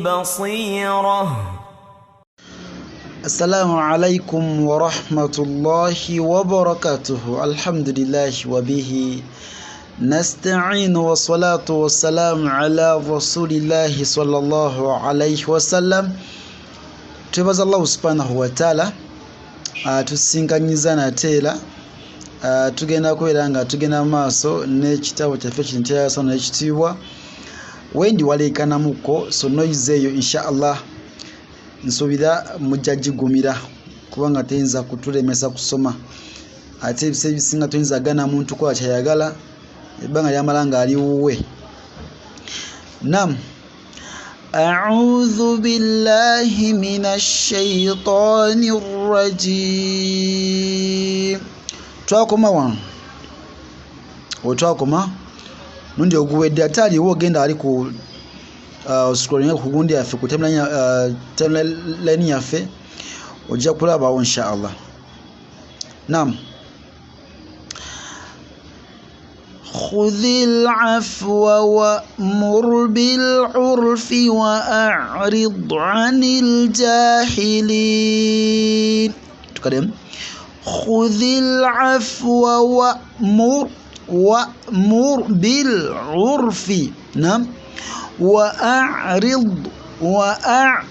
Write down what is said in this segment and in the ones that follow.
بصيرة. السلام عليكم ورحمة الله وبركاته. الحمد لله وبه نستعين والصلاة والسلام على رسول الله صلى الله عليه وسلم. Tubaza Allah subhanahu wa ta'ala tusinkanyiza nateera tugenda kwera nga tugenda maaso n'ekitabo kyaffe kino kyayasana n'ekitiibwa wendi waleekanamuko so noise eyo inshallah nsuubira mujja gigumira kubanga teyinza kutulemesa kusoma ate ebisa ebisinga toyinza gana muntu kola kyayagala ebbanga lyamala nga ali wuwe. Nam أعوذ بالله من الشيطان الرجيم. twakoma wano otwakoma nundi oguwedde ate aliwo ogenda ali ku scrolling ku gundi yaffe ku timeline yaffe ojja kulabawo inshallah. Nam خذ العفو وأمر بالعرف وأعرض عن الجاهلين. تقدم خذ العفو وأمر بالعرف. نعم وأعرض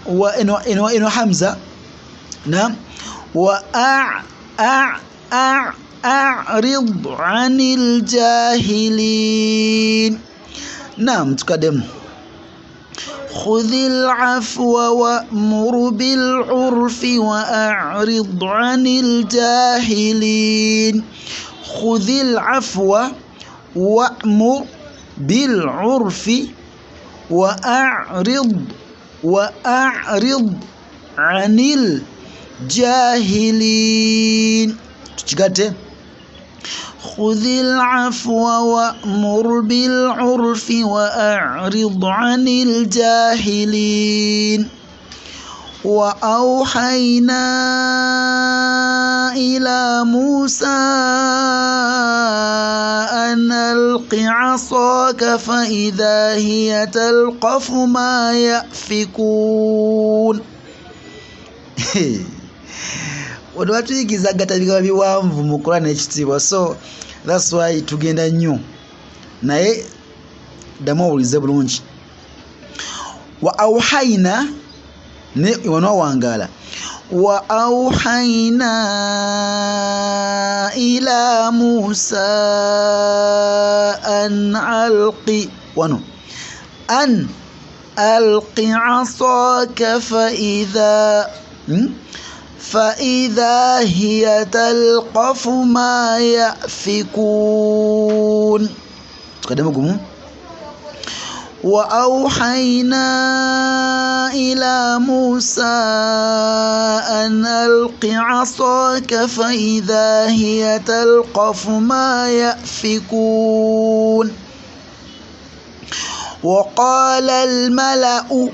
وإنه حمزة. نعم أعرض عن الجاهلين. نعم تقدم خذ العفو وأمر بالعرف وأعرض عن الجاهلين. خذ العفو وأمر بالعرف وأعرض عن الجاهلين. تجاته خذ العفو وأمر بالعرف وأعرض عن الجاهلين. وأوحينا إلى موسى أن ألق عصاك فإذا هي تلقف ما يأفكون. Wano batuyigiza gatabika biwanvu mu Qur'an ekitiibwa, so that's why tugenda nnyo naye ddamu owulize bulungi. Wa auhaina ne wano wangala wa auhaina ila Musa an alqi wano an alqi asaka فإذا هي تلقف ما يأفكون. تقدمكم وأوحينا إلى موسى أن ألق عصاك فإذا هي تلقف ما يأفكون. وقال الملأ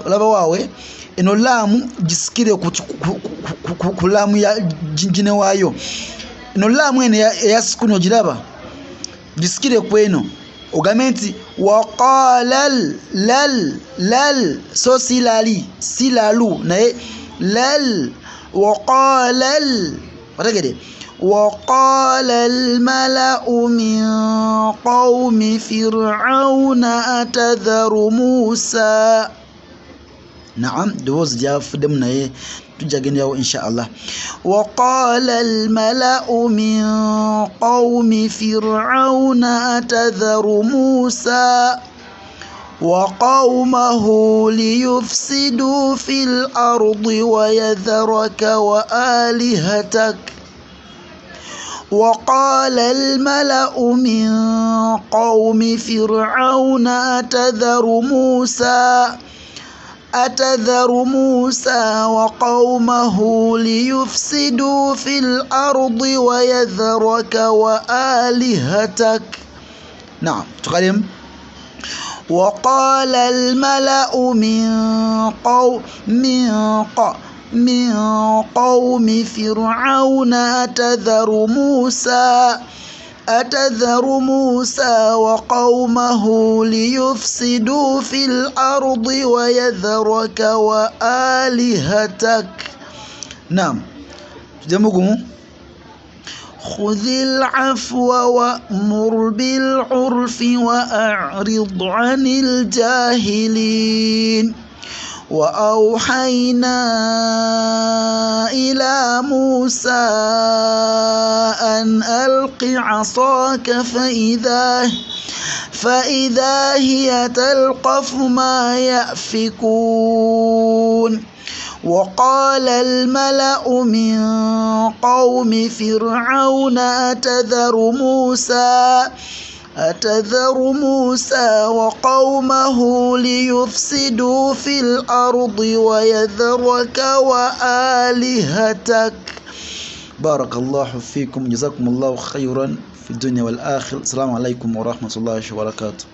olaba waawe eno laamu gisikire ku laamu ya jinjine waayo. Eno laamu eno eya sukuni ogiraba gisikire ku eno ogambe nti waqala lal so silalu naye lal waqala wategede وقال الملأ من قوم فرعون أتذر موسى. نعم دوز جاف دمنا تجاكين يو إن شاء الله. وقال الملأ من قوم فرعون أتذر موسى وقومه ليفسدوا في الأرض ويذرك وآلهتك. وقال الملأ من قوم فرعون أتذر موسى وقومه ليفسدوا في الأرض ويذرك وآلهتك. نعم تقدم وقال الملأ من قوم فرعون أتذر موسى أتذر موسى وقومه ليفسدوا في الأرض ويذرك وآلهتك. نعم جمعكم خذ العفو وأمر بالعرف وأعرض عن الجاهلين. وأوحينا إلى موسى أن ألق عصاك فإذا هي تلقف ما يأفكون. وقال الملأ من قوم فرعون أتذر موسى وقومه ليفسدوا في الأرض ويذرك وآلهتك. بارك الله فيكم، جزاكم الله خيرا في الدنيا والآخرة. السلام عليكم ورحمة الله وبركاته.